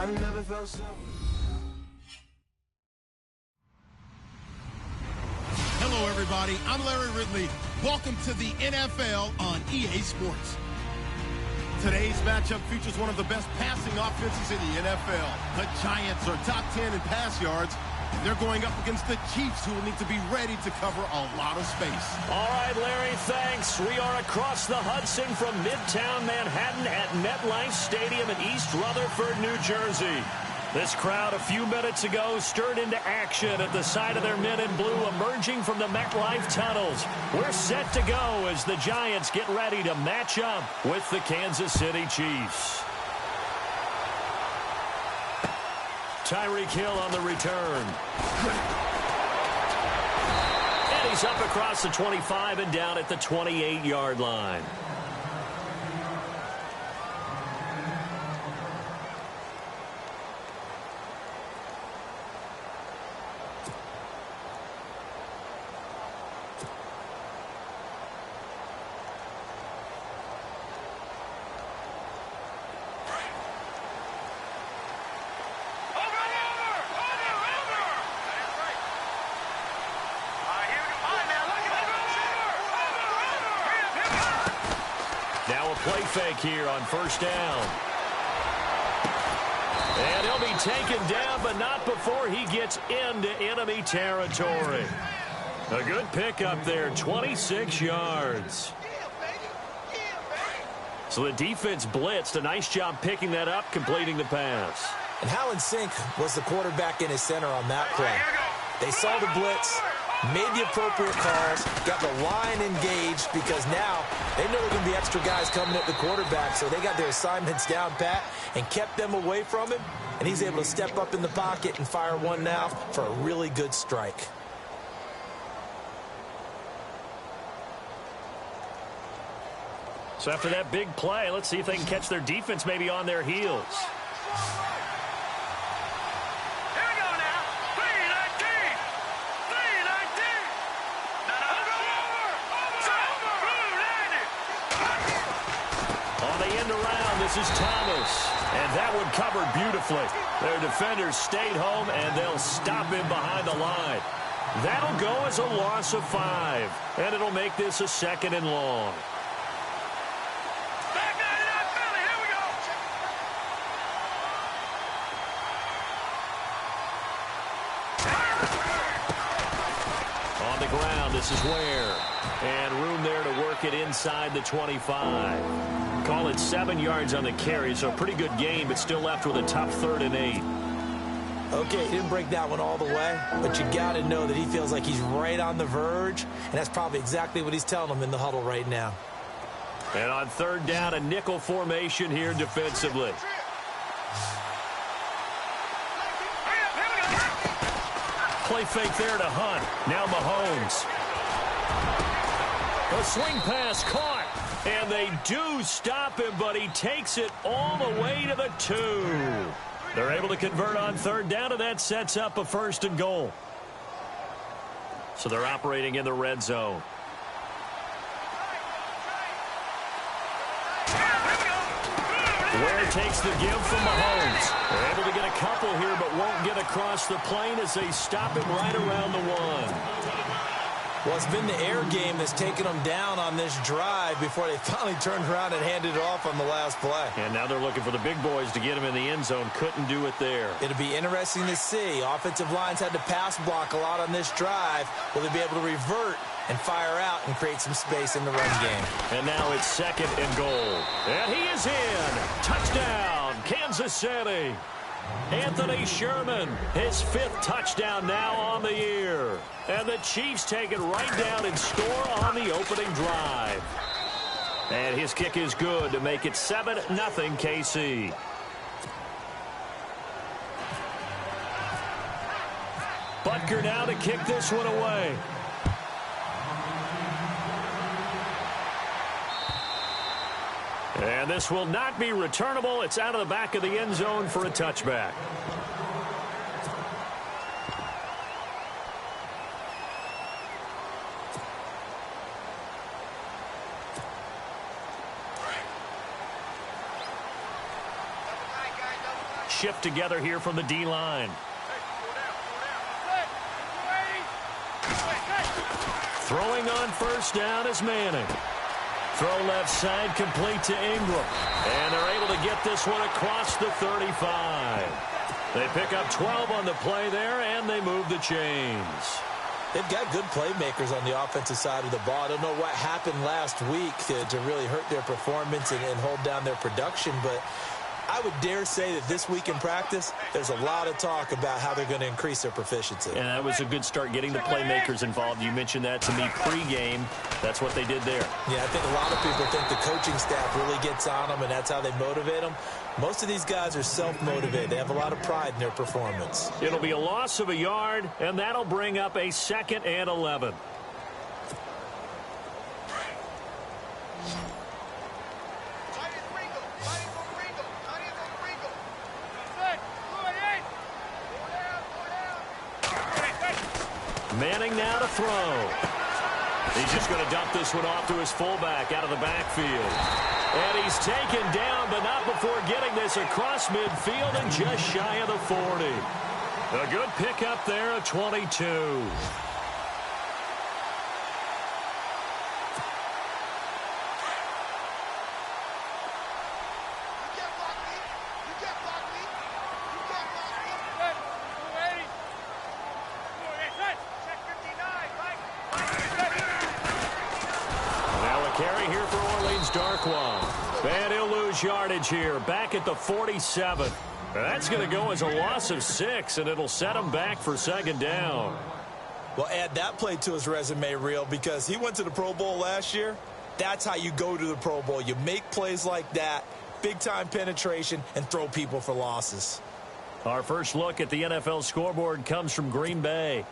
I never felt so. Hello, everybody. I'm Larry Ridley. Welcome to the NFL on EA Sports. Today's matchup features one of the best passing offenses in the NFL. The Giants are top 10 in pass yards. They're going up against the Chiefs, who will need to be ready to cover a lot of space. All right, Larry, thanks. We are across the Hudson from Midtown Manhattan at MetLife Stadium in East Rutherford, New Jersey. This crowd a few minutes ago stirred into action at the side of their men in blue emerging from the MetLife tunnels. We're set to go as the Giants get ready to match up with the Kansas City Chiefs. Tyreek Hill on the return. And he's up across the 25 and down at the 28-yard line. Play fake here on first down. And he'll be taken down, but not before he gets into enemy territory. A good pickup there, 26 yards. So the defense blitzed. A nice job picking that up, completing the pass. And how in sync was the quarterback in his center on that play? They saw the blitz, made the appropriate calls, got the line engaged, because now they know there are going to be extra guys coming at the quarterback, so they got their assignments down pat and kept them away from him, and he's able to step up in the pocket and fire one now for a really good strike. So after that big play, let's see if they can catch their defense maybe on their heels. This is Thomas, and that one covered beautifully. Their defenders stayed home, and they'll stop him behind the line. That'll go as a loss of 5, and it'll make this a 2nd and long. On the ground, this is Ware, and room there to work it inside the 25. Call it 7 yards on the carry, so a pretty good game, but still left with a tough 3rd and 8. Okay, he didn't break that one all the way, but you got to know that he feels like he's right on the verge, and that's probably exactly what he's telling them in the huddle right now. And on 3rd down, a nickel formation here defensively. Play fake there to Hunt. Now Mahomes. A swing pass caught. And they do stop him, but he takes it all the way to the 2. They're able to convert on 3rd down, and that sets up a 1st and goal. So they're operating in the red zone. Ware takes the give from Mahomes. They're able to get a couple here, but won't get across the plane as they stop him right around the 1. Well, it's been the air game that's taken them down on this drive before they finally turned around and handed it off on the last play. And now they're looking for the big boys to get him in the end zone. Couldn't do it there. It'll be interesting to see. Offensive lines had to pass block a lot on this drive. Will they be able to revert and fire out and create some space in the run game? And now it's 2nd and goal. And he is in. Touchdown, Kansas City. Anthony Sherman, his 5th touchdown now on the year. And the Chiefs take it right down and score on the opening drive. And his kick is good to make it 7-0 KC. Butker now to kick this one away. And this will not be returnable. It's out of the back of the end zone for a touchback. shift together here from the D-line. Throwing on first down is Manning. Throw left side, complete to Ingram. And they're able to get this one across the 35. They pick up 12 on the play there, and they move the chains. They've got good playmakers on the offensive side of the ball. I don't know what happened last week to really hurt their performance and hold down their production, but I would dare say that this week in practice, there's a lot of talk about how they're going to increase their proficiency. And that was a good start getting the playmakers involved. You mentioned that to me pregame. That's what they did there. Yeah, I think a lot of people think the coaching staff really gets on them, and that's how they motivate them. Most of these guys are self-motivated. They have a lot of pride in their performance. It'll be a loss of a yard, and that'll bring up a 2nd and 11. Manning now to throw. He's just going to dump this one off to his fullback out of the backfield. And he's taken down, but not before getting this across midfield and just shy of the 40. A good pickup there at 22. And he'll lose yardage here, back at the 47. That's going to go as a loss of 6, and it'll set him back for 2nd down. Well, add that play to his resume reel because he went to the Pro Bowl last year. That's how you go to the Pro Bowl. You make plays like that, big-time penetration, and throw people for losses. Our first look at the NFL scoreboard comes from Green Bay.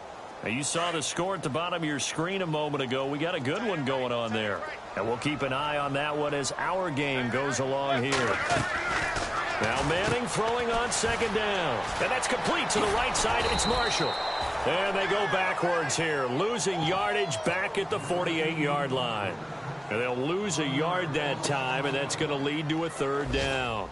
Now, you saw the score at the bottom of your screen a moment ago. We got a good one going on there. And we'll keep an eye on that one as our game goes along here. Now Manning throwing on 2nd down. And that's complete to the right side. It's Marshall. And they go backwards here, losing yardage back at the 48-yard line. And they'll lose a yard that time, and that's going to lead to a 3rd down.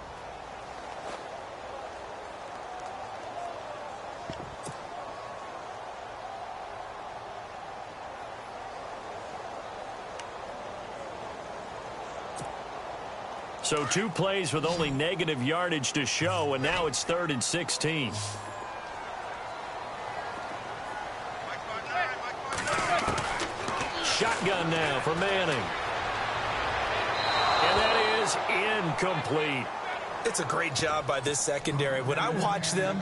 So 2 plays with only negative yardage to show, and now it's 3rd and 16. Shotgun now for Manning. And that is incomplete. It's a great job by this secondary. When I watch them,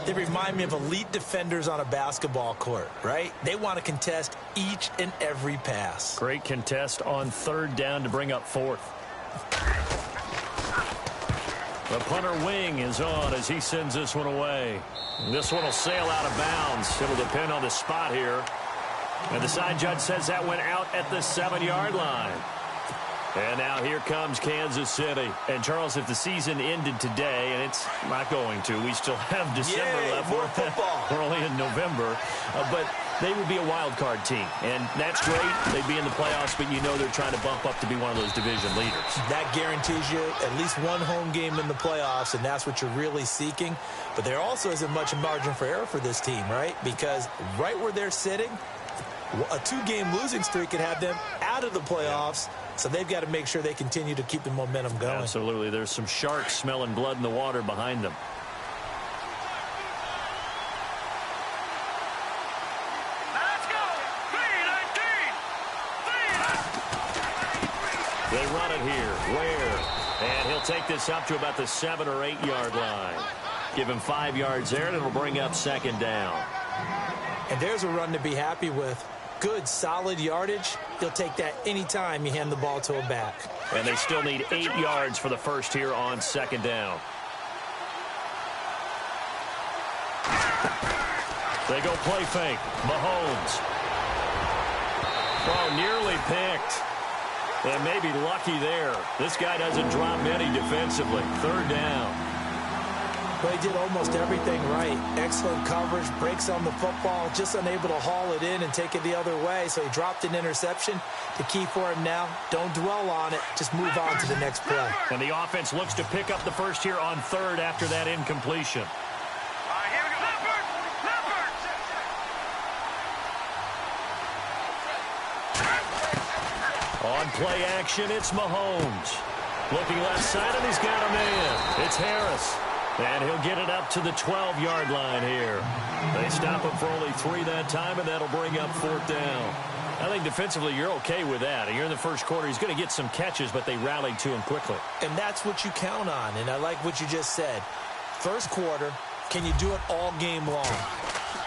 they remind me of elite defenders on a basketball court, right? They want to contest each and every pass. Great contest on 3rd down to bring up 4th. The punter wing is on as he sends this one away. This one will sail out of bounds. It'll depend on the spot here. And the side judge says that went out at the 7-yard line. And now here comes Kansas City. And, Charles, if the season ended today, and it's not going to, we still have December left. More football. We're only in November. But they would be a wild card team. And that's great. They'd be in the playoffs, but you know they're trying to bump up to be one of those division leaders. That guarantees you at least one home game in the playoffs, and that's what you're really seeking. But there also isn't much margin for error for this team, right? Because right where they're sitting, a 2-game losing streak could have them out of the playoffs. So they've got to make sure they continue to keep the momentum going. Absolutely. There's some sharks smelling blood in the water behind them. Let's go. 3-19. They run it here. Ware. And he'll take this up to about the 7- or 8-yard line. Give him 5 yards there, and it'll bring up 2nd down. And there's a run to be happy with. Good, solid yardage. He'll take that anytime you hand the ball to a back. And they still need 8 yards for the first here on 2nd down. They go play fake. Mahomes. Oh, nearly picked. And maybe lucky there. This guy doesn't drop many defensively. 3rd down. Well, he did almost everything right. Excellent coverage, breaks on the football, just unable to haul it in and take it the other way, so he dropped an interception. The key for him now, don't dwell on it, just move on to the next play. And the offense looks to pick up the first here on third after that incompletion. Here we go. On play action, it's Mahomes. Looking left side, and he's got a man. It's Harris. And he'll get it up to the 12-yard line here. They stop him for only 3 that time, and that'll bring up 4th down. I think defensively you're okay with that. You're in the first quarter. He's going to get some catches, but they rallied to him quickly. And that's what you count on, and I like what you just said. First quarter, can you do it all game long?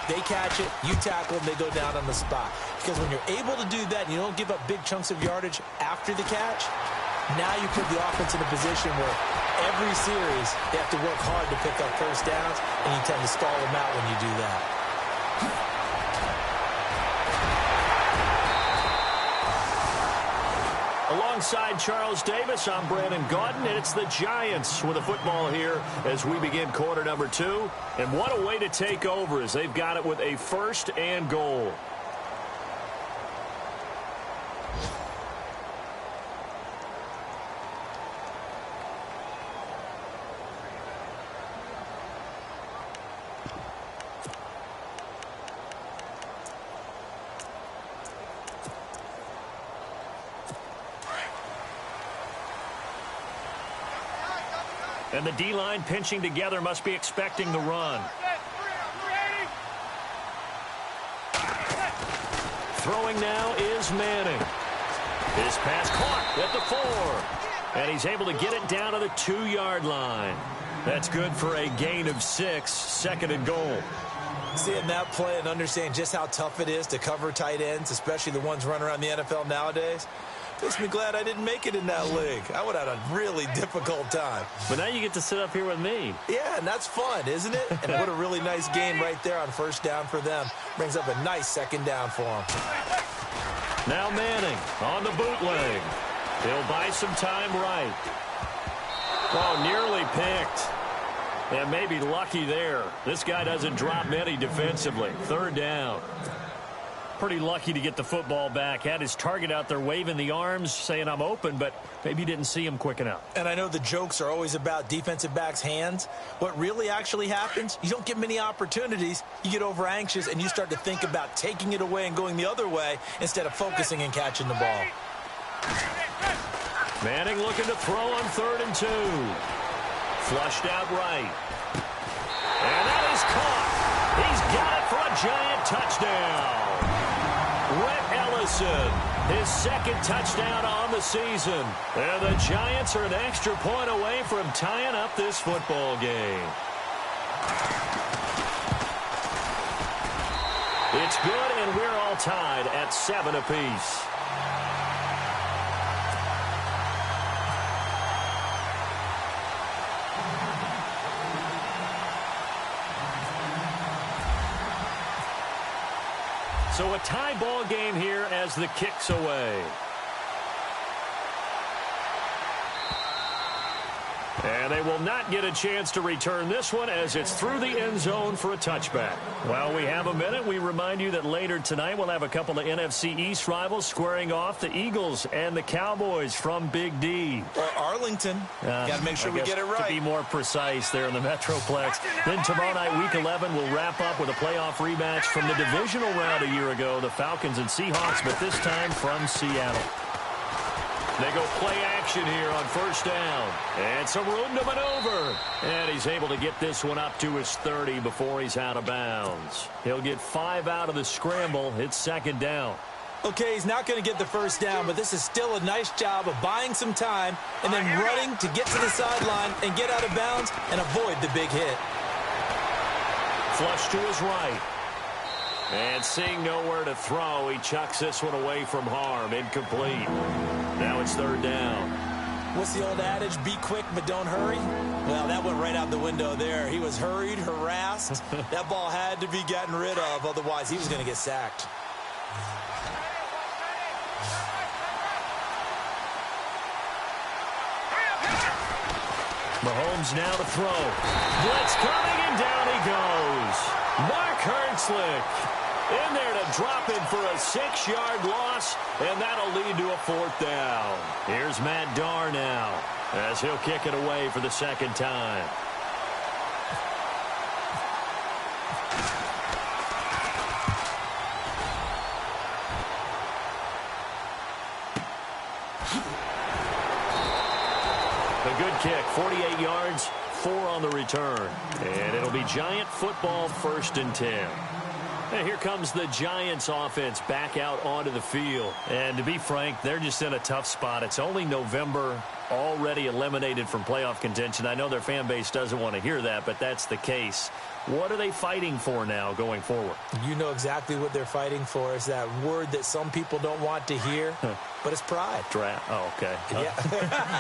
They catch it, you tackle them, they go down on the spot. Because when you're able to do that and you don't give up big chunks of yardage after the catch, now you put the offense in a position where every series they have to work hard to pick up first downs, and you tend to stall them out when you do that. Alongside Charles Davis, I'm Brandon Gaudin, and it's the Giants with the football here as we begin quarter number 2. And what a way to take over as they've got it with a 1st and goal. And the D-line pinching together must be expecting the run. Throwing now is Manning. His pass caught at the 4. And he's able to get it down to the 2-yard line. That's good for a gain of 6, 2nd and goal. Seeing that play and understanding just how tough it is to cover tight ends, especially the ones running around the NFL nowadays, makes me glad I didn't make it in that league. I would have had a really difficult time. But now you get to sit up here with me. Yeah, and that's fun, isn't it? And what a really nice game right there on 1st down for them. Brings up a nice 2nd down for them. Now Manning on the bootleg. He'll buy some time right. Oh, nearly picked. And maybe lucky there. This guy doesn't drop many defensively. 3rd down. Pretty lucky to get the football back. Had his target out there waving the arms, saying I'm open, but maybe didn't see him quick enough. And I know the jokes are always about defensive backs' hands. What really actually happens, you don't get many opportunities. You get over anxious, and you start to think about taking it away and going the other way instead of focusing and catching the ball. Manning looking to throw on 3rd and 2. Flushed out right. And that is caught. He's got it for a Giant touchdown. Rhett Ellison, his 2nd touchdown on the season. And the Giants are an extra point away from tying up this football game. It's good, and we're all tied at 7 apiece. So a tie ball game here as the kick's away. And they will not get a chance to return this one as it's through the end zone for a touchback. While we have a minute, we remind you that later tonight we'll have a couple of NFC East rivals squaring off, the Eagles and the Cowboys from Big D. Or Arlington. Got to make sure we get it right. To be more precise there in the Metroplex. Then tomorrow night, Week 11, we'll wrap up with a playoff rematch from the divisional round a year ago, the Falcons and Seahawks, but this time from Seattle. They go play action here on 1st down. And some room to maneuver. And he's able to get this one up to his 30 before he's out of bounds. He'll get 5 out of the scramble. It's 2nd down. Okay, he's not going to get the 1st down, but this is still a nice job of buying some time and then running to get to the sideline and get out of bounds and avoid the big hit. Flush to his right. And seeing nowhere to throw, he chucks this one away from harm. Incomplete. Now it's 3rd down. What's the old adage? Be quick, but don't hurry? Well, that went right out the window there. He was hurried, harassed. That ball had to be gotten rid of, otherwise he was going to get sacked. Mahomes now to throw. Blitz coming, and down he goes. Mark Hertzlick in there to drop him for a 6-yard loss, and that'll lead to a 4th down. Here's Matt Darr now as he'll kick it away for the 2nd time. A good kick, 48 yards, 4 on the return. And it'll be Giant football, 1st and 10. And here comes the Giants offense back out onto the field. And to be frank, they're just in a tough spot. It's only November, already eliminated from playoff contention. I know their fan base doesn't want to hear that, but that's the case. What are they fighting for now going forward? You know exactly what they're fighting for. Is that word that some people don't want to hear, but it's pride. Draft. Oh, okay. Yeah.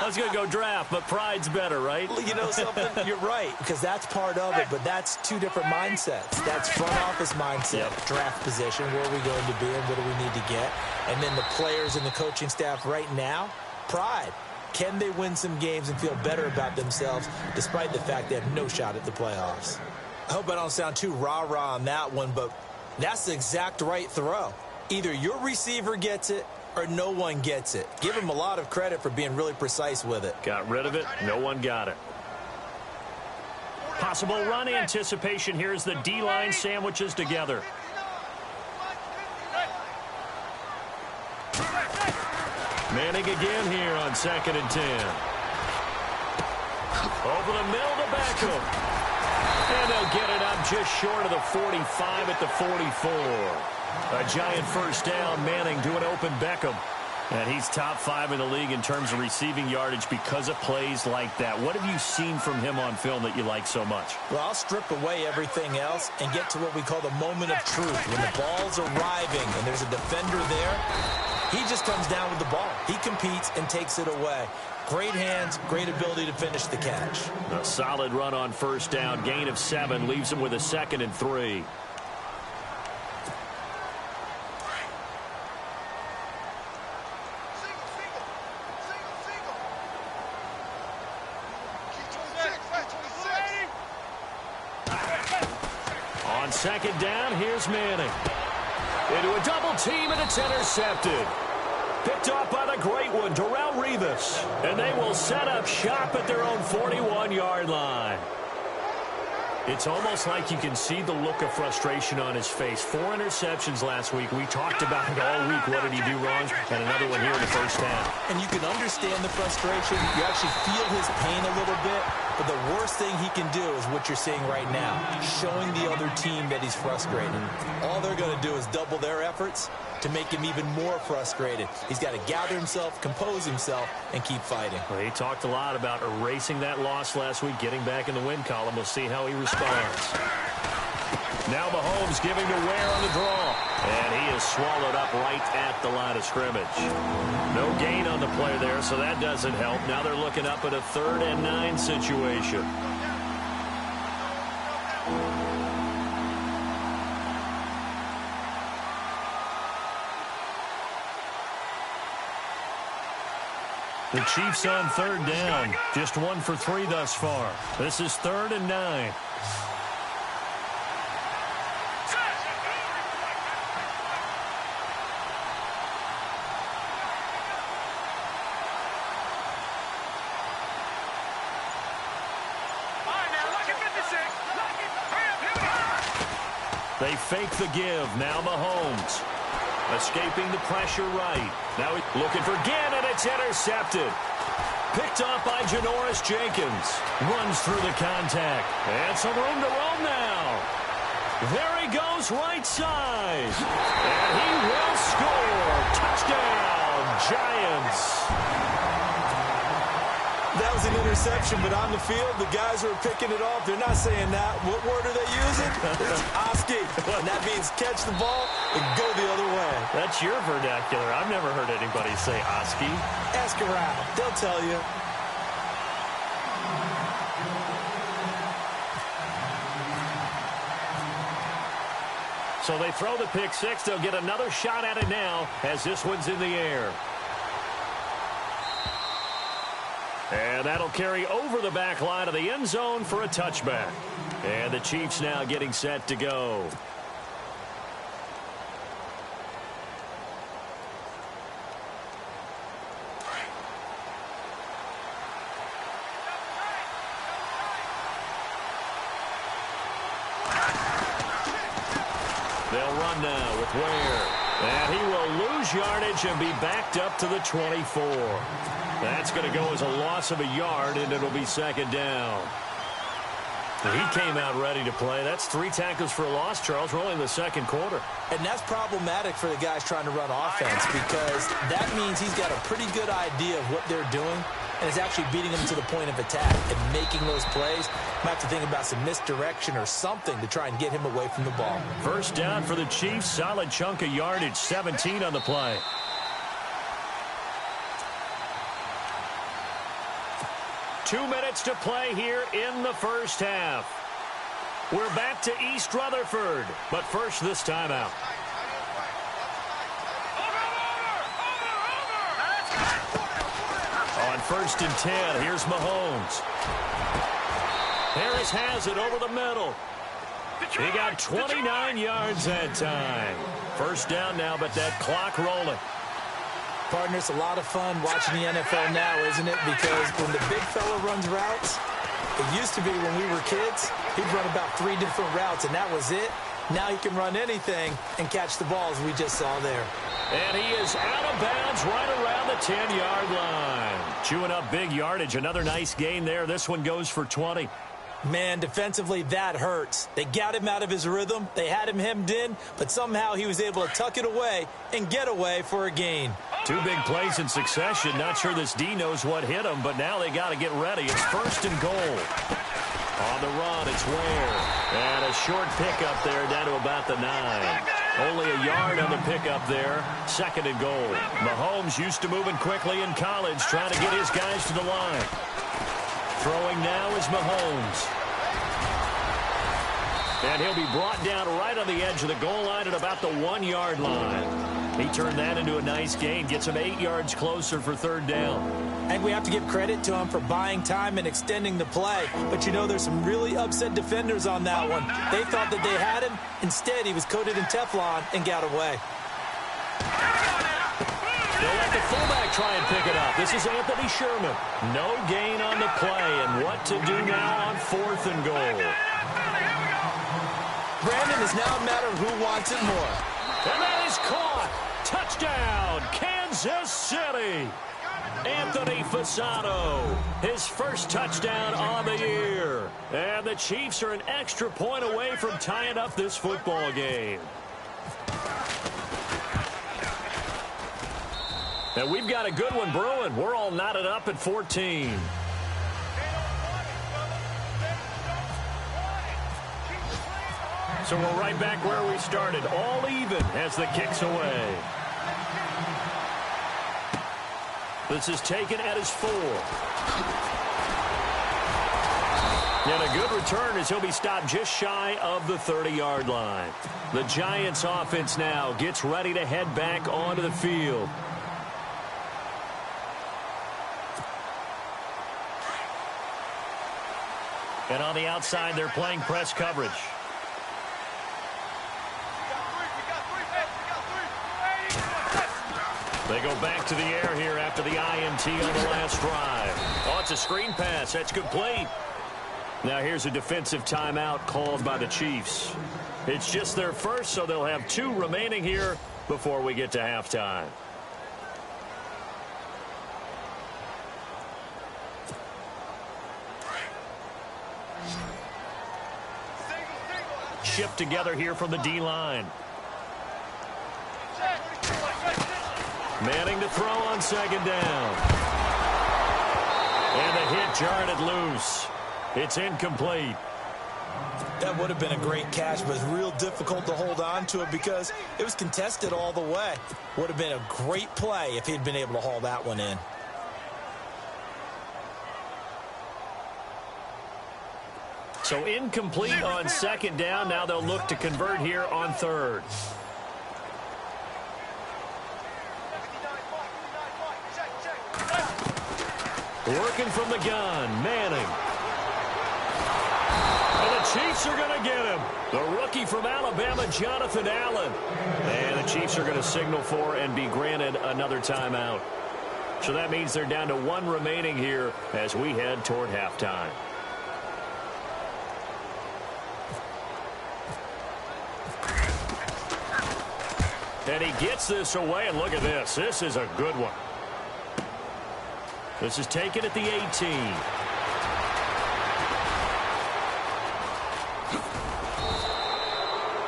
I was going to go draft, but pride's better, right? Well, you know something? You're right, because that's part of it, but that's 2 different mindsets. That's front office mindset, draft position, where are we going to be and what do we need to get? And then the players and the coaching staff right now, pride. Can they win some games and feel better about themselves despite the fact they have no shot at the playoffs? I hope I don't sound too rah-rah on that one, but that's the exact right throw. Either your receiver gets it or no one gets it. Give him a lot of credit for being really precise with it. Got rid of it. No one got it. Possible run anticipation. Here's the D-line sandwiches together. Manning again here on 2nd and 10. Over the middle to Beckham. And they'll get it up just short of the 45 at the 44. A Giant 1st down. Manning to an open Beckham. And he's top 5 in the league in terms of receiving yardage because of plays like that. What have you seen from him on film that you like so much? Well, I'll strip away everything else and get to what we call the moment of truth. When the ball's arriving and there's a defender there, he just comes down with the ball. He competes and takes it away. Great hands, great ability to finish the catch. A solid run on 1st down. Gain of 7 leaves him with a 2nd and 3. On 2nd down, here's Manning. Into a double team, and it's intercepted. Picked off by the great one, Darrelle Revis. And they will set up shop at their own 41-yard line. It's almost like you can see the look of frustration on his face. 4 interceptions last week. We talked about it all week. What did he do wrong? And another one here in the 1st half. And you can understand the frustration. You actually feel his pain a little bit. But the worst thing he can do is what you're seeing right now, showing the other team that he's frustrated. All they're going to do is double their efforts to make him even more frustrated. He's got to gather himself, compose himself, and keep fighting. Well, he talked a lot about erasing that loss last week, getting back in the win column. We'll see how he responds. Now Mahomes giving to Ware on the draw. And he is swallowed up right at the line of scrimmage. No gain on the play there, so that doesn't help. Now they're looking up at a 3rd and 9 situation. The Chiefs on 3rd down. Just 1 for 3 thus far. This is 3rd and 9. They fake the give. Now Mahomes. Escaping the pressure right. Now looking for Ginn, and it's intercepted. Picked off by Janoris Jenkins. Runs through the contact. And some room to roam now. There he goes, right side. And he will score. Touchdown, Giants. That was an interception, but on the field, the guys who are picking it off, they're not saying that. What word are they using? It's Oski. And that means catch the ball and go the other way. That's your vernacular. I've never heard anybody say Oski. Ask around. They'll tell you. So they throw the pick 6. They'll get another shot at it now as this one's in the air. And that'll carry over the back line of the end zone for a touchback. And the Chiefs now getting set to go. They'll run now with Ware. And he will lose yardage and be backed up to the 24. That's going to go as a loss of a yard, and it'll be second down. He came out ready to play. That's 3 tackles for a loss, Charles. We're only in the second quarter. And that's problematic for the guys trying to run offense because that means he's got a pretty good idea of what they're doing and is actually beating them to the point of attack and making those plays. Might have to think about some misdirection or something to try and get him away from the ball. First down for the Chiefs. Solid chunk of yardage. 17 on the play. Two minutes to play here in the first half. We're back to East Rutherford, but first this timeout. On 1st and 10, here's Mahomes. Harris has it over the middle. He got 29 yards that time. First down now, but that clock rolling. Partner, it's a lot of fun watching the NFL now, isn't it? Because when the big fella runs routes, it used to be when we were kids, he'd run about 3 different routes, and that was it. Now he can run anything and catch the balls we just saw there. And he is out of bounds right around the 10-yard line. Chewing up big yardage. Another nice gain there. This one goes for 20. Man, defensively, that hurts. They got him out of his rhythm. They had him hemmed in, but somehow he was able to tuck it away and get away for a gain. 2 big plays in succession. Not sure this D knows what hit him, but now they got to get ready. It's 1st and goal. On the run, it's Ware. And a short pickup there down to about the 9. Only a yard on the pickup there. 2nd and goal. Mahomes used to moving quickly in college, trying to get his guys to the line. Throwing now is Mahomes. And he'll be brought down right on the edge of the goal line at about the 1-yard line. He turned that into a nice gain, gets him 8 yards closer for 3rd down. And we have to give credit to him for buying time and extending the play. But, you know, there's some really upset defenders on that one. They thought that they had him. Instead, he was coated in Teflon and got away. They'll let the fullback try and pick it up. This is Anthony Sherman. No gain on the play, and what to do now on 4th and goal. Brandon, is now a matter of who wants it more. And that is caught. Touchdown, Kansas City. Anthony Fasano, his first touchdown on the year. And the Chiefs are an extra point away from tying up this football game. And we've got a good one brewing. We're all knotted up at 14. So we're right back where we started, all even as the kick's away. This is taken at his 4. And a good return as he'll be stopped just shy of the 30-yard line. The Giants offense now gets ready to head back onto the field. And on the outside, they're playing press coverage. They go back to the air here after the INT on the last drive. Oh, it's a screen pass. That's complete. Now here's a defensive timeout called by the Chiefs. It's just their first, so they'll have 2 remaining here before we get to halftime. Shipped together here from the D-line. Manning to throw on 2nd down. And the hit jarred it loose. It's incomplete. That would have been a great catch, but it's real difficult to hold on to it because it was contested all the way. Would have been a great play if he'd been able to haul that one in. So incomplete on 2nd down. Now they'll look to convert here on 3rd. Working from the gun, Manning. And the Chiefs are going to get him. The rookie from Alabama, Jonathan Allen. And the Chiefs are going to signal for and be granted another timeout. So that means they're down to one remaining here as we head toward halftime. And he gets this away, and look at this. This is a good one. This is taken at the 18.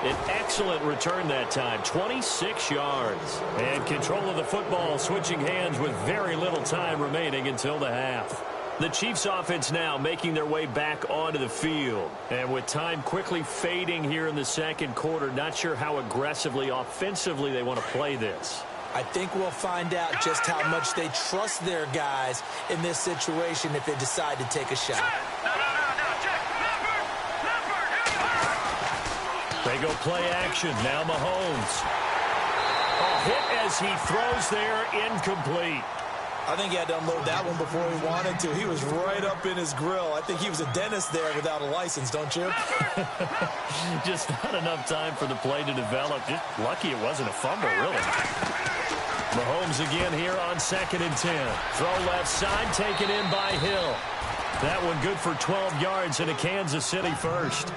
An excellent return that time, 26 yards. And control of the football switching hands with very little time remaining until the half. The Chiefs offense now making their way back onto the field. And with time quickly fading here in the second quarter, not sure how aggressively, offensively they want to play this. I think we'll find out just how much they trust their guys in this situation if they decide to take a shot. They go play action. Now Mahomes. A hit as he throws there, incomplete. I think he had to unload that one before he wanted to. He was right up in his grill. I think he was a dentist there without a license, don't you? Just not enough time for the play to develop. Just lucky it wasn't a fumble, really. Mahomes again here on 2nd and 10. Throw left side, taken in by Hill. That one good for 12 yards and a Kansas City first.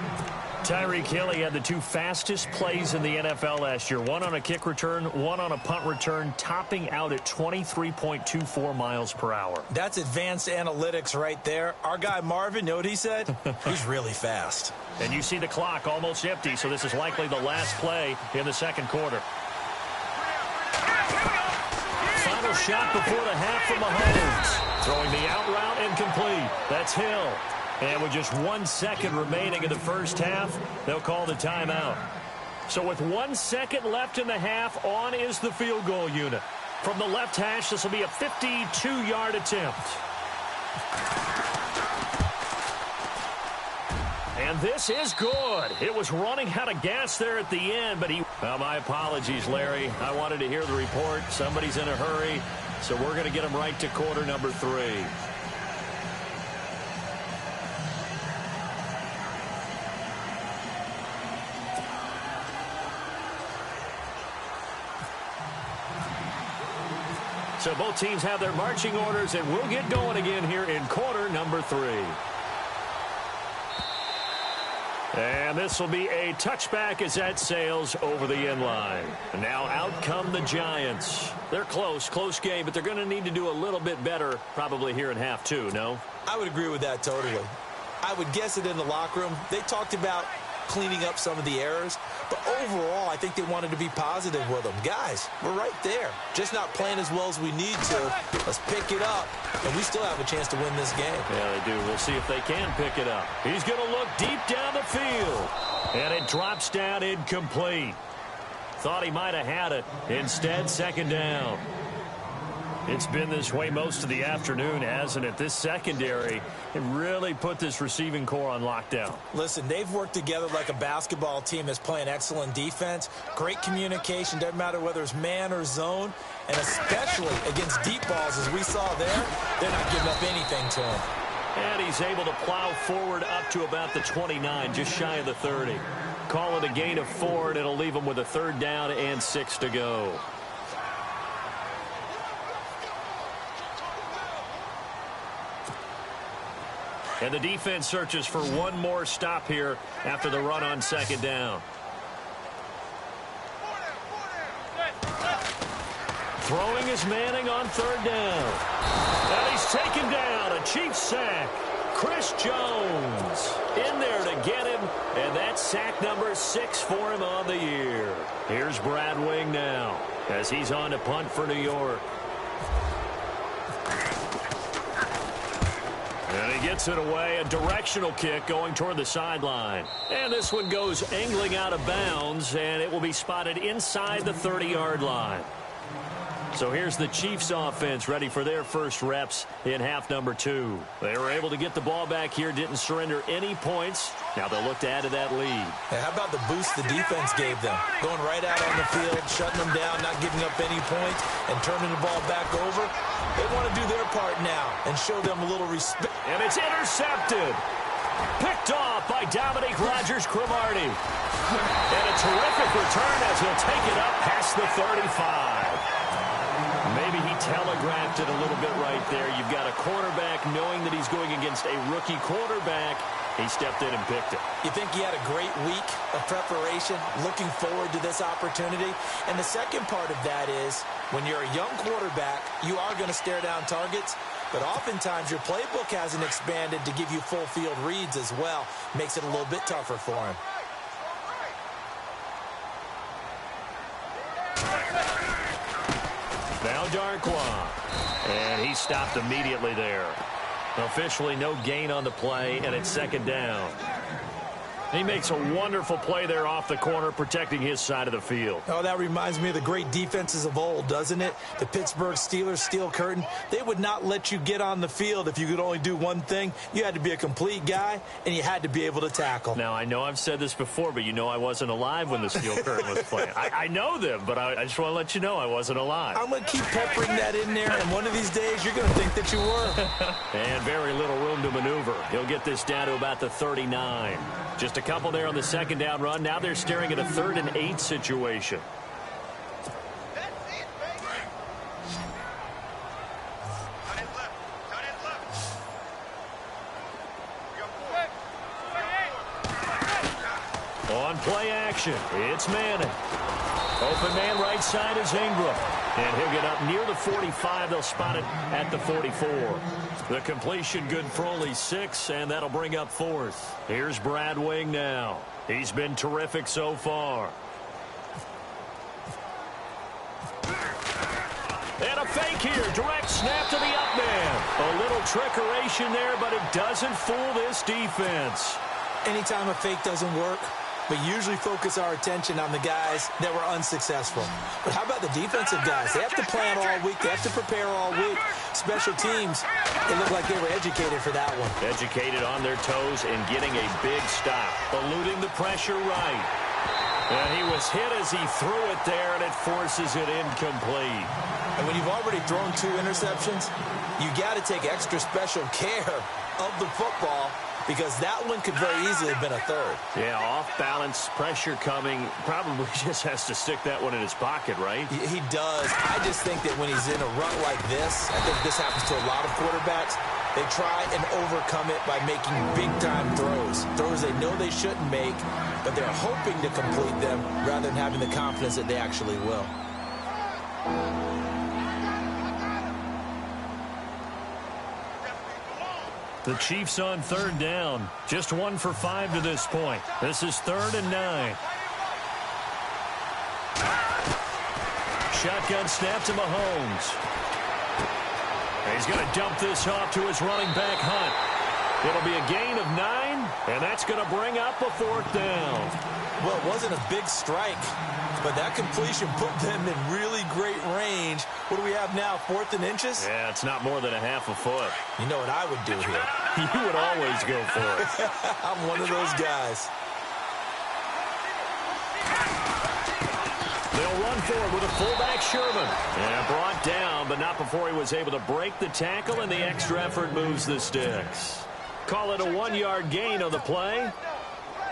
Tyreek Hill, he had the two fastest plays in the NFL last year. One on a kick return, one on a punt return, topping out at 23.24 miles per hour. That's advanced analytics right there. Our guy Marvin, you know what he said? He's really fast. And you see the clock almost empty, so this is likely the last play in the second quarter. Final shot before the half from Mahomes. Throwing the out route incomplete. That's Hill. And with just 1 second remaining in the first half, they'll call the timeout. So with 1 second left in the half, on is the field goal unit. From the left hash, this will be a 52-yard attempt. And this is good. It was running out of gas there at the end, but he... Well, my apologies, Larry. I wanted to hear the report. Somebody's in a hurry, so we're going to get him right to quarter number 3. So both teams have their marching orders, and we'll get going again here in quarter number 3. And this will be a touchback as that sails over the end line. And now out come the Giants. They're close game, but they're going to need to do a little bit better probably here in half 2, no? I would agree with that totally. I would guess it in the locker room. They talked about cleaning up some of the errors, but overall, I think they wanted to be positive with them. Guys, we're right there. Just not playing as well as we need to. Let's pick it up, and we still have a chance to win this game. Yeah, they do. We'll see if they can pick it up. He's going to look deep down the field, and it drops down incomplete. Thought he might have had it. Instead, second down. It's been this way most of the afternoon, hasn't it? This secondary, it really put this receiving core on lockdown. Listen, they've worked together like a basketball team that's playing excellent defense. Great communication, doesn't matter whether it's man or zone. And especially against deep balls, as we saw there, they're not giving up anything to him. And he's able to plow forward up to about the 29, just shy of the 30. Call it a gain of 4, and it'll leave him with a 3rd down and 6 to go. And the defense searches for one more stop here after the run on second down. Throwing is Manning on 3rd down. And he's taken down. A Chiefs sack. Chris Jones in there to get him. And that's sack number 6 for him on the year. Here's Brad Wing now as he's on to punt for New York. And he gets it away, a directional kick going toward the sideline. And this one goes angling out of bounds, and it will be spotted inside the 30-yard line. So here's the Chiefs offense ready for their first reps in half number 2. They were able to get the ball back here, didn't surrender any points. Now they'll look to add to that lead. Hey, how about the boost the defense gave them? Going right out on the field, shutting them down, not giving up any points, and turning the ball back over. They want to do their part now and show them a little respect. And it's intercepted. Picked off by Dominique Rodgers-Cromartie. And a terrific return as he'll take it up past the 35. Maybe he telegraphed it a little bit right there. You've got a quarterback knowing that he's going against a rookie quarterback. He stepped in and picked it. You think he had a great week of preparation, looking forward to this opportunity? And the second part of that is, when you're a young quarterback, you are going to stare down targets, but oftentimes your playbook hasn't expanded to give you full field reads as well. Makes it a little bit tougher for him. Now Darquan. And he stopped immediately there. Officially no gain on the play, and it's second down. He makes a wonderful play there off the corner, protecting his side of the field. Oh, that reminds me of the great defenses of old, doesn't it? The Pittsburgh Steelers, steel curtain. They would not let you get on the field if you could only do one thing. You had to be a complete guy, and you had to be able to tackle. Now, I know I've said this before, but you know I wasn't alive when the steel curtain was playing. I know them, but I just want to let you know I wasn't alive. I'm going to keep peppering that in there, and one of these days you're going to think that you were. And very little room to maneuver. He'll get this down to about the 39. Just a couple there on the second down run. Now they're staring at a 3rd and 8 situation. On play action, it's Manning. Open man right side is Ingram. And he'll get up near the 45. They'll spot it at the 44. The completion good for only 6, and that'll bring up 4th. Here's Brad Wing now. He's been terrific so far. And a fake here. Direct snap to the up man. A little trickeration there, but it doesn't fool this defense. Anytime a fake doesn't work, we usually focus our attention on the guys that were unsuccessful. But how about the defensive guys? They have to plan all week. They have to prepare all week. Special teams, they look like they were educated for that one. Educated on their toes and getting a big stop. Eluding the pressure right. And he was hit as he threw it there, and it forces it incomplete. And when you've already thrown 2 interceptions, you got to take extra special care of the football, because that one could very easily have been a 3rd. Yeah, off-balance, pressure coming. Probably just has to stick that one in his pocket, right? He does. I just think that when he's in a rut like this, I think this happens to a lot of quarterbacks, they try and overcome it by making big-time throws. Throws they know they shouldn't make, but they're hoping to complete them rather than having the confidence that they actually will. The Chiefs on 3rd down. Just 1 for 5 to this point. This is 3rd and 9. Shotgun snap to Mahomes. He's going to dump this off to his running back, Hunt. It'll be a gain of 9, and that's going to bring up a 4th down. Well, it wasn't a big strike, but that completion put them in really great range. What do we have now, 4th and inches? Yeah, it's not more than a half a foot. You know what I would do here? You would always go for it. I'm one of those guys. They'll run forward with a fullback, Sherman. And brought down, but not before he was able to break the tackle, and the extra effort moves the sticks. Call it a 1-yard gain on the play.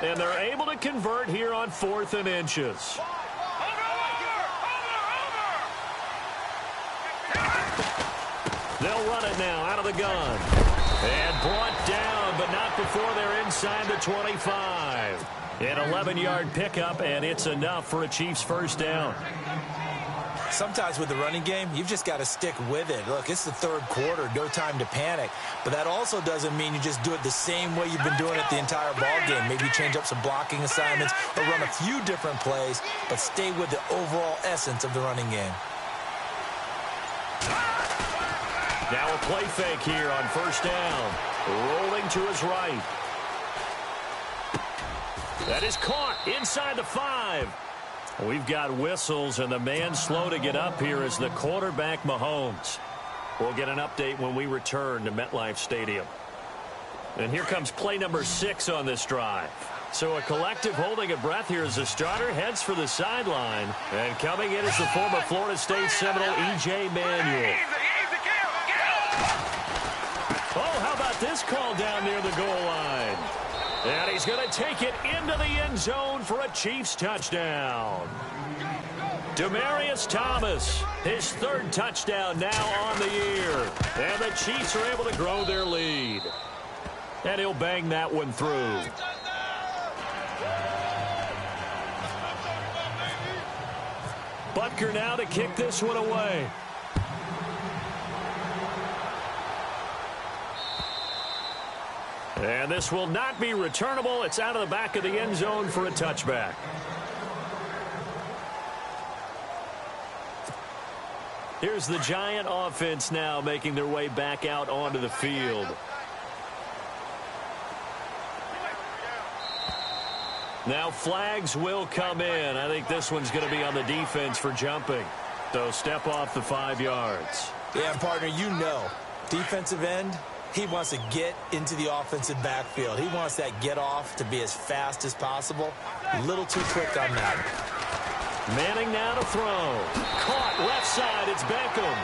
And they're able to convert here on 4th and inches. They'll run it now out of the gun. And brought down, but not before they're inside the 25. An 11-yard pickup, and it's enough for a Chiefs 1st down. Sometimes with the running game, you've just got to stick with it. Look, it's the 3rd quarter, no time to panic. But that also doesn't mean you just do it the same way you've been doing it the entire ball game. Maybe change up some blocking assignments or run a few different plays, but stay with the overall essence of the running game. Now a play fake here on 1st down. Rolling to his right. That is caught inside the 5. We've got whistles, and the man slow to get up here is the quarterback, Mahomes. We'll get an update when we return to MetLife Stadium. And here comes play number 6 on this drive. So a collective holding of breath here as the starter heads for the sideline. And coming in is the former Florida State Seminole, E.J. Manuel. Oh, how about this call down near the goal line? And he's going to take it into the end zone for a Chiefs touchdown. Demaryius Thomas, his 3rd touchdown now on the year. And the Chiefs are able to grow their lead. And he'll bang that one through. Butker now to kick this one away. And this will not be returnable. It's out of the back of the end zone for a touchback. Here's the Giant offense now making their way back out onto the field. Now flags will come in. I think this one's going to be on the defense for jumping. So step off the 5 yards. Yeah, partner, you know, defensive end, he wants to get into the offensive backfield. He wants that get off to be as fast as possible. A little too quick on that. Manning now to throw. Caught left side. It's Beckham.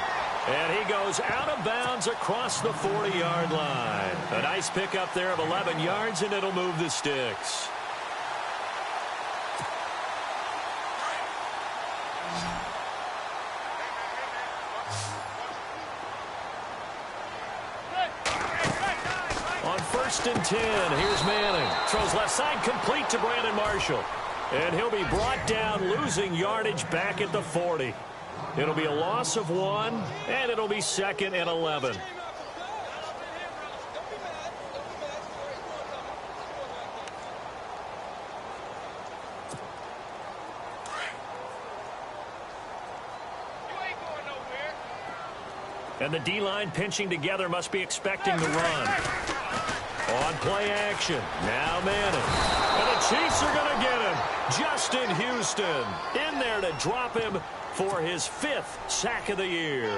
And he goes out of bounds across the 40-yard line. A nice pickup there of 11 yards, and it'll move the sticks. On 1st and 10, here's Manning. Throws left side, complete to Brandon Marshall. And he'll be brought down, losing yardage back at the 40. It'll be a loss of 1, and it'll be 2nd and 11. And the D-line pinching together, must be expecting the run. On play action, now Manning. And the Chiefs are going to get him. Justin Houston in there to drop him for his 5th sack of the year.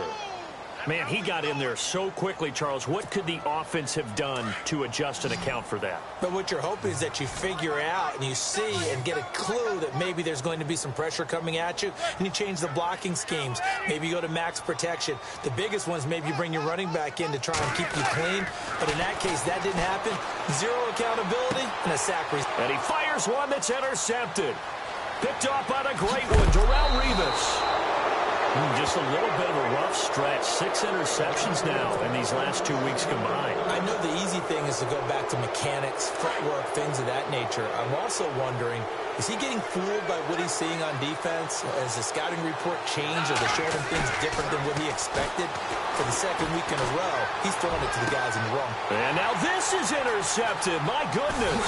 Man, he got in there so quickly, Charles. What could the offense have done to adjust and account for that? But what you're hoping is that you figure out and you see and get a clue that maybe there's going to be some pressure coming at you, and you change the blocking schemes. Maybe you go to max protection. The biggest ones, maybe you bring your running back in to try and keep you clean. But in that case, that didn't happen. 0 accountability and a sack. And he fires one that's intercepted. Picked off by the great one, Darrelle Revis. Just a little bit of a rough stretch. 6 interceptions now in these last 2 weeks combined. I know the easy thing is to go back to mechanics, footwork, things of that nature. I'm also wondering, is he getting fooled by what he's seeing on defense? Has the scouting report changed? Are they showing him things different than what he expected? For the 2nd week in a row, he's throwing it to the guys in the wrong. And now this is intercepted. My goodness.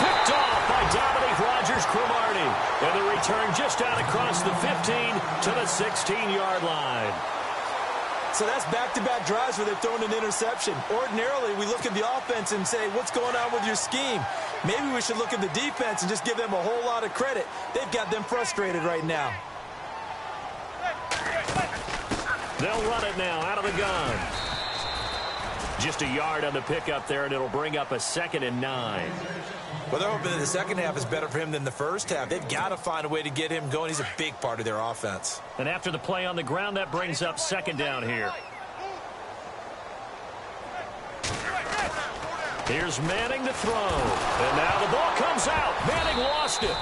Picked off by Dominique Rodgers-Cromartie. And the return just out across the 15 to the 16-yard line. So that's back-to-back drives where they've thrown an interception. Ordinarily, we look at the offense and say, what's going on with your scheme? Maybe we should look at the defense and just give them a whole lot of credit. They've got them frustrated right now. They'll run it now out of the gun. Just a yard on the pickup there, and it'll bring up a 2nd and 9. Well, they're hoping that the second half is better for him than the first half. They've got to find a way to get him going. He's a big part of their offense. And after the play on the ground, that brings up 2nd down here. Here's Manning to throw. And now the ball comes out. Manning lost it.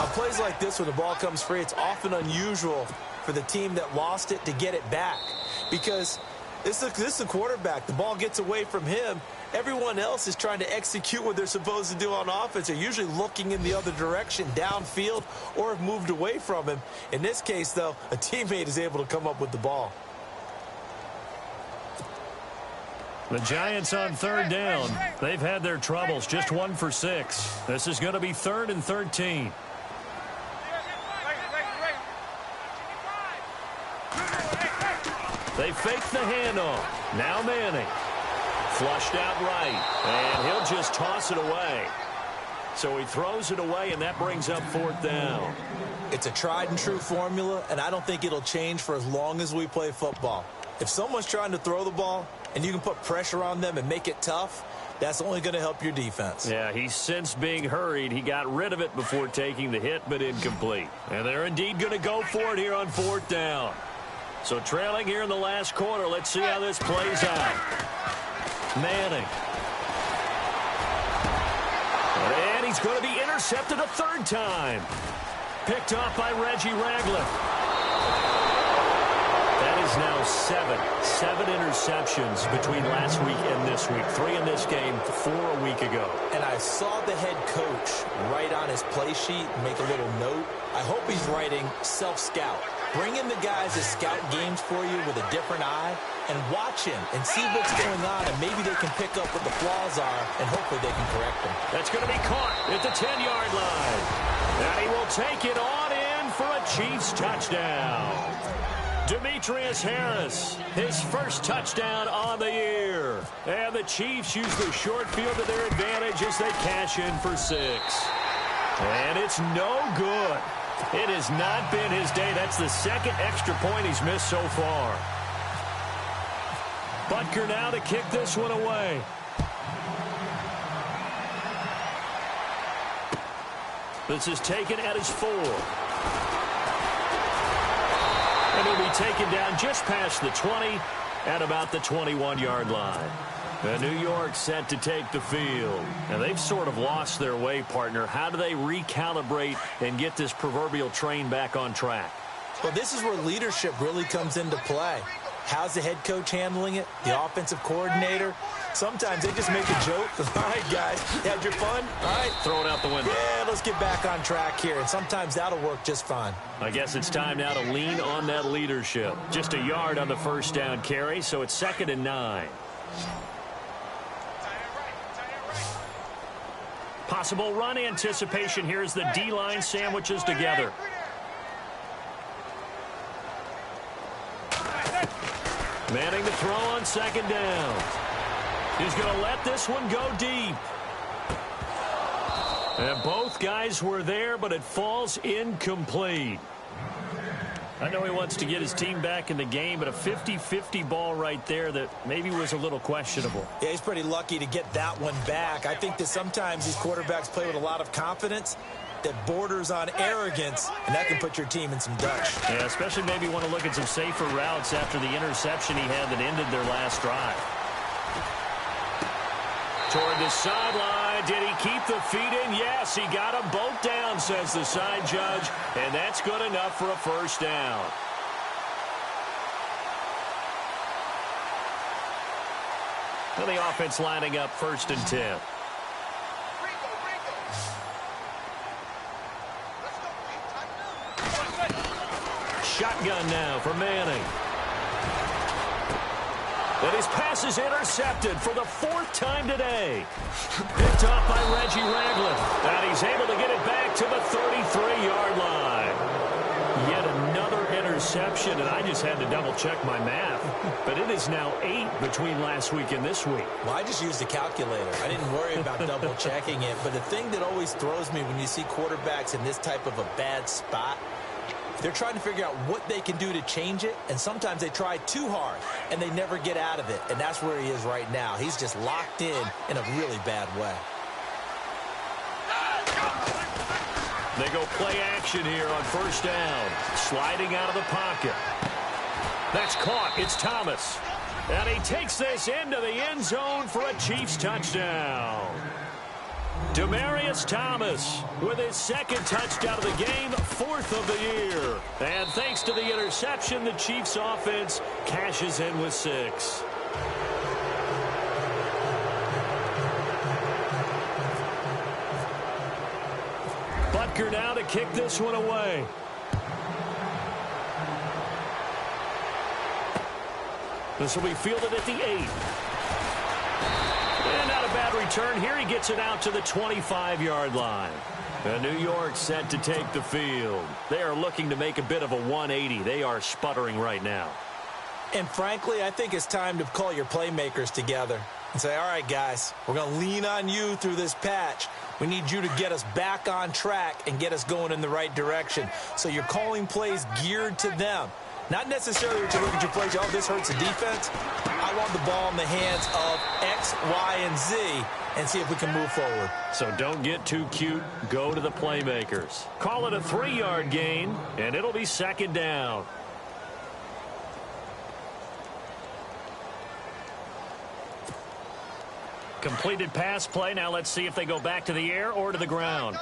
On plays like this where the ball comes free, it's often unusual for the team that lost it to get it back. Because this is the quarterback. The ball gets away from him. Everyone else is trying to execute what they're supposed to do on offense. They're usually looking in the other direction, downfield, or have moved away from him. In this case, though, a teammate is able to come up with the ball. The Giants on 3rd down. They've had their troubles. Just 1 for 6. This is going to be 3rd and 13. They fake the handoff. Now Manning. Flushed out right. And he'll just toss it away. So he throws it away, and that brings up 4th down. It's a tried-and-true formula, and I don't think it'll change for as long as we play football. If someone's trying to throw the ball, and you can put pressure on them and make it tough, that's only going to help your defense. Yeah, he's since being hurried. He got rid of it before taking the hit, but incomplete. And they're indeed going to go for it here on 4th down. So trailing here in the last quarter. Let's see how this plays out. Manning. And he's going to be intercepted a 3rd time. Picked off by Reggie Ragland. That is now 7 interceptions between last week and this week. 3 in this game, 4 a week ago. And I saw the head coach write on his play sheet, make a little note. I hope he's writing self-scout. Bring in the guys that scout games for you with a different eye and watch him and see what's going on, and maybe they can pick up what the flaws are, and hopefully they can correct them. That's going to be caught at the 10-yard line. And he will take it on in for a Chiefs touchdown. Demetrius Harris, his first touchdown on the year. And the Chiefs use the short field to their advantage as they cash in for 6. And it's no good. It has not been his day. That's the 2nd extra point he's missed so far. Butker now to kick this one away. This is taken at his 4. And he'll be taken down just past the 20 at about the 21-yard line. And New York set to take the field. And they've sort of lost their way, partner. How do they recalibrate and get this proverbial train back on track? Well, this is where leadership really comes into play. How's the head coach handling it? The offensive coordinator? Sometimes they just make a joke. All right, guys, you had your fun? All right. Throw it out the window. Yeah, let's get back on track here. And sometimes that'll work just fine. I guess it's time now to lean on that leadership. Just a yard on the 1st down carry, so it's 2nd and 9. Possible run anticipation here as the D-line sandwiches together. Manning to throw on 2nd down. He's going to let this one go deep. And both guys were there, but it falls incomplete. I know he wants to get his team back in the game, but a 50-50 ball right there that maybe was a little questionable. Yeah, he's pretty lucky to get that one back. I think that sometimes these quarterbacks play with a lot of confidence that borders on arrogance, and that can put your team in some Dutch. Yeah, especially maybe want to look at some safer routes after the interception he had that ended their last drive. Toward the sideline. Did he keep the feet in? Yes, he got them both down, says the side judge, and that's good enough for a 1st down. And the offense lining up 1st and 10. Shotgun now for Manning. And his pass is intercepted for the 4th time today. Picked off by Reggie Ragland. And he's able to get it back to the 33-yard line. Yet another interception, and I just had to double-check my math. But it is now 8 between last week and this week. Well, I just used a calculator. I didn't worry about double-checking it. But the thing that always throws me when you see quarterbacks in this type of a bad spot, they're trying to figure out what they can do to change it, and sometimes they try too hard, and they never get out of it, and that's where he is right now. He's just locked in a really bad way. They go play action here on 1st down, sliding out of the pocket. That's caught. It's Thomas. And he takes this into the end zone for a Chiefs touchdown. Demaryius Thomas with his 2nd touchdown of the game, 4th of the year. And thanks to the interception, the Chiefs offense cashes in with 6. Butker now to kick this one away. This will be fielded at the 8. And not a bad return here. He gets it out to the 25-yard line. And New York set to take the field. They are looking to make a bit of a 180. They are sputtering right now. And frankly, I think it's time to call your playmakers together and say, all right, guys, we're going to lean on you through this patch. We need you to get us back on track and get us going in the right direction. So you're calling plays geared to them. Not necessarily what you look at your plays, oh, this hurts the defense. I want the ball in the hands of X, Y, and Z and see if we can move forward. So don't get too cute. Go to the playmakers. Call it a 3-yard gain, and it'll be second down. Completed pass play. Now let's see if they go back to the air or to the ground.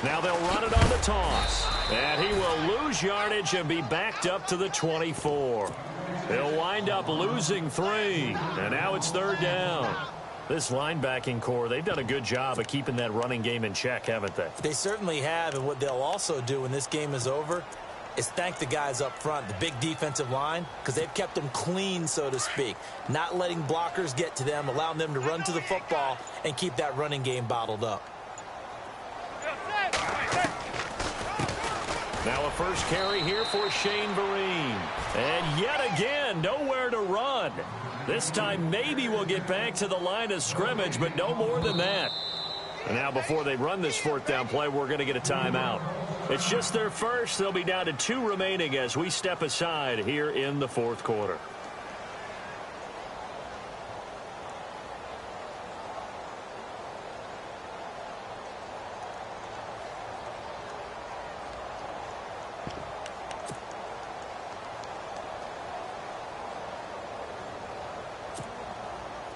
Now they'll run it on the toss. And he will lose yardage and be backed up to the 24. They'll wind up losing 3. And now it's third down. This linebacking core, they've done a good job of keeping that running game in check, haven't they? They certainly have, and what they'll also do when this game is over is thank the guys up front, the big defensive line, because they've kept them clean, so to speak. Not letting blockers get to them, allowing them to run to the football and keep that running game bottled up. Now a first carry here for Shane Vereen. And yet again, nowhere to run. This time maybe we'll get back to the line of scrimmage, but no more than that. And now before they run this fourth down play, we're going to get a timeout. It's just their first. They'll be down to 2 remaining as we step aside here in the fourth quarter.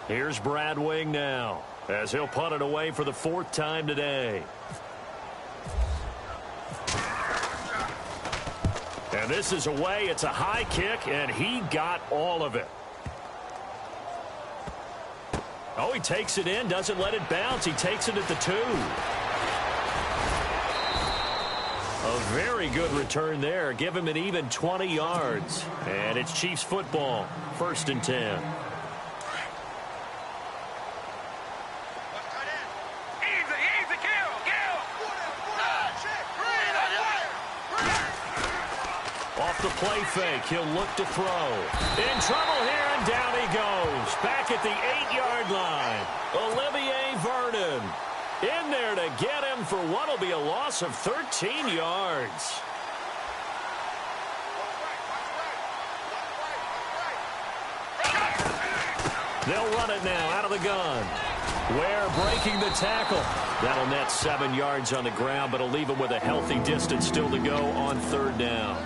Here's Brad Wing now, as he'll punt it away for the 4th time today. And this is away. It's a high kick, and he got all of it. Oh, he takes it in, doesn't let it bounce. He takes it at the 2. A very good return there. Give him an even 20 yards. And it's Chiefs football, 1st and 10. The play fake. He'll look to throw. In trouble here, and down he goes. Back at the 8-yard line. Olivier Vernon in there to get him for what will be a loss of 13 yards. They'll run it now out of the gun. Ware breaking the tackle. That'll net 7 yards on the ground, but it'll leave him with a healthy distance still to go on 3rd down.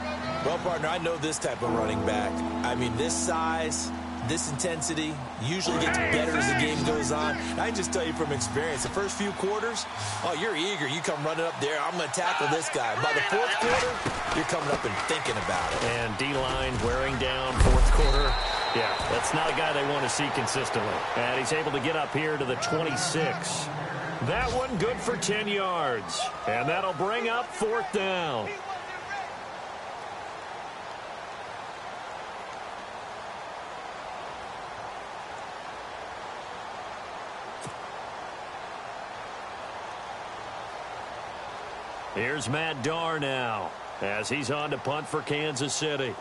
Well, partner, I know this type of running back. I mean, this size, this intensity usually gets better as the game goes on. I can just tell you from experience, the first few quarters, oh, you're eager. You come running up there, I'm going to tackle this guy. By the 4th quarter, you're coming up and thinking about it. And D-line wearing down 4th quarter. Yeah, that's not a guy they want to see consistently. And he's able to get up here to the 26. That one good for 10 yards. And that'll bring up 4th down. Here's Matt Darr now as he's on to punt for Kansas City.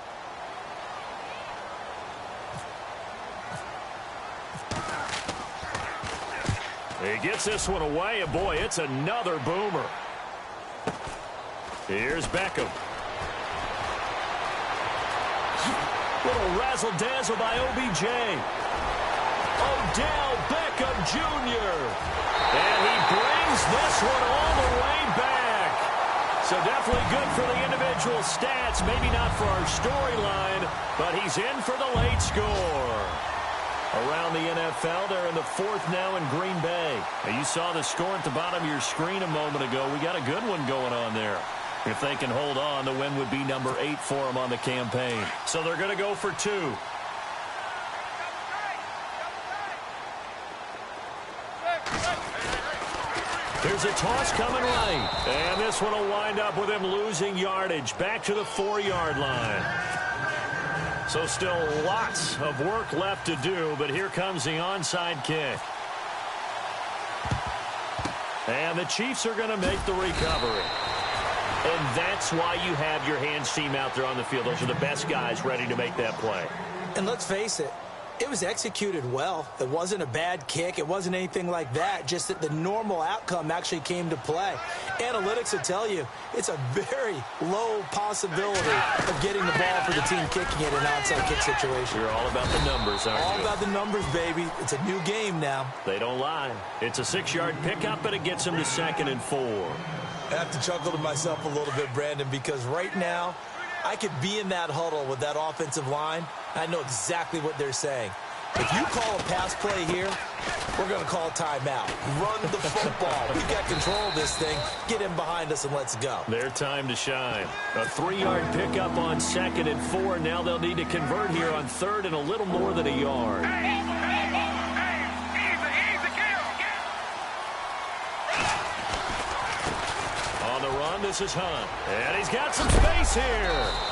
He gets this one away, and boy, it's another boomer. Here's Beckham. Little razzle-dazzle by OBJ. Odell Beckham Jr. And he brings this one all the way back. So definitely good for the individual stats. Maybe not for our storyline, but he's in for the late score. Around the NFL, they're in the 4th now in Green Bay. Now, you saw the score at the bottom of your screen a moment ago. We got a good one going on there. If they can hold on, the win would be number 8 for them on the campaign. So they're going to go for 2. Here's a toss coming right. And this one will wind up with him losing yardage back to the 4-yard line. So still lots of work left to do, but here comes the onside kick. And the Chiefs are going to make the recovery. And that's why you have your hands team out there on the field. Those are the best guys ready to make that play. And let's face it, It was executed well. It wasn't a bad kick. It wasn't anything like that. Just that the normal outcome actually came to play. Analytics will tell you it's a very low possibility of getting the ball for the team kicking it in an onside kick situation. You're all about the numbers, aren't you? All about the numbers, baby. It's a new game now. They don't lie. It's a 6-yard pickup, and it gets them to 2nd and 4. I have to chuckle to myself a little bit, Brandon, because right now I could be in that huddle with that offensive line. I know exactly what they're saying. If you call a pass play here, we're going to call a timeout. Run the football. We've got control of this thing. Get in behind us and let's go. Their time to shine. A 3-yard pickup on 2nd and 4. Now they'll need to convert here on 3rd and a little more than a yard. On the run, this is Hunt. And he's got some space here.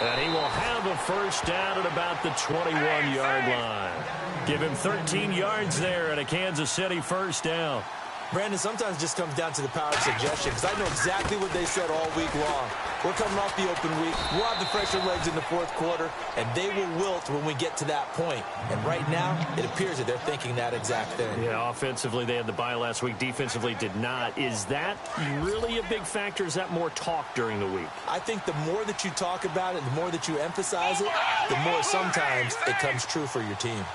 And he will have a first down at about the 21-yard line. Give him 13 yards there and a Kansas City first down. Brandon, sometimes it just comes down to the power of suggestion, because I know exactly what they said all week long. We're coming off the open week. We'll have the fresher legs in the 4th quarter, and they will wilt when we get to that point. And right now, it appears that they're thinking that exact thing. Yeah, offensively, they had the bye last week. Defensively, did not. Is that really a big factor? Is that more talk during the week? I think the more that you talk about it, the more that you emphasize it, the more sometimes it comes true for your team.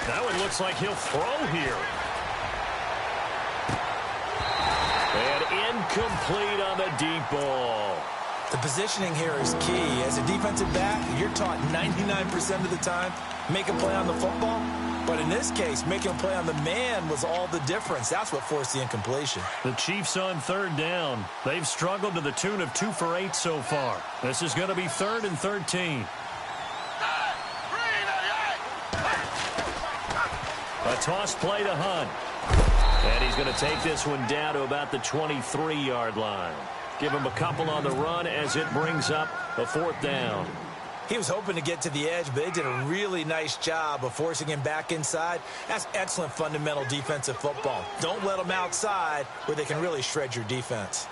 That one looks like he'll throw here. And incomplete on the deep ball. The positioning here is key. As a defensive back, you're taught 99% of the time, make a play on the football. But in this case, making a play on the man was all the difference. That's what forced the incompletion. The Chiefs on 3rd down. They've struggled to the tune of 2 for 8 so far. This is going to be 3rd and 13. A toss play to Hunt. And he's going to take this one down to about the 23-yard line. Give him a couple on the run as it brings up a 4th down. He was hoping to get to the edge, but they did a really nice job of forcing him back inside. That's excellent fundamental defensive football. Don't let them outside where they can really shred your defense.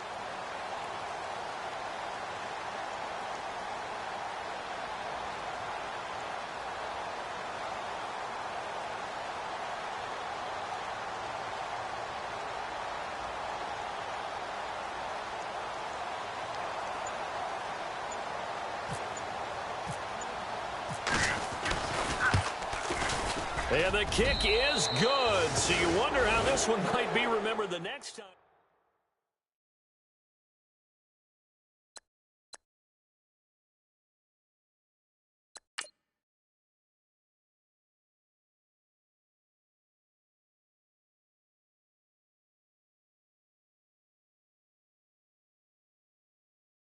And the kick is good. So you wonder how this one might be remembered the next time.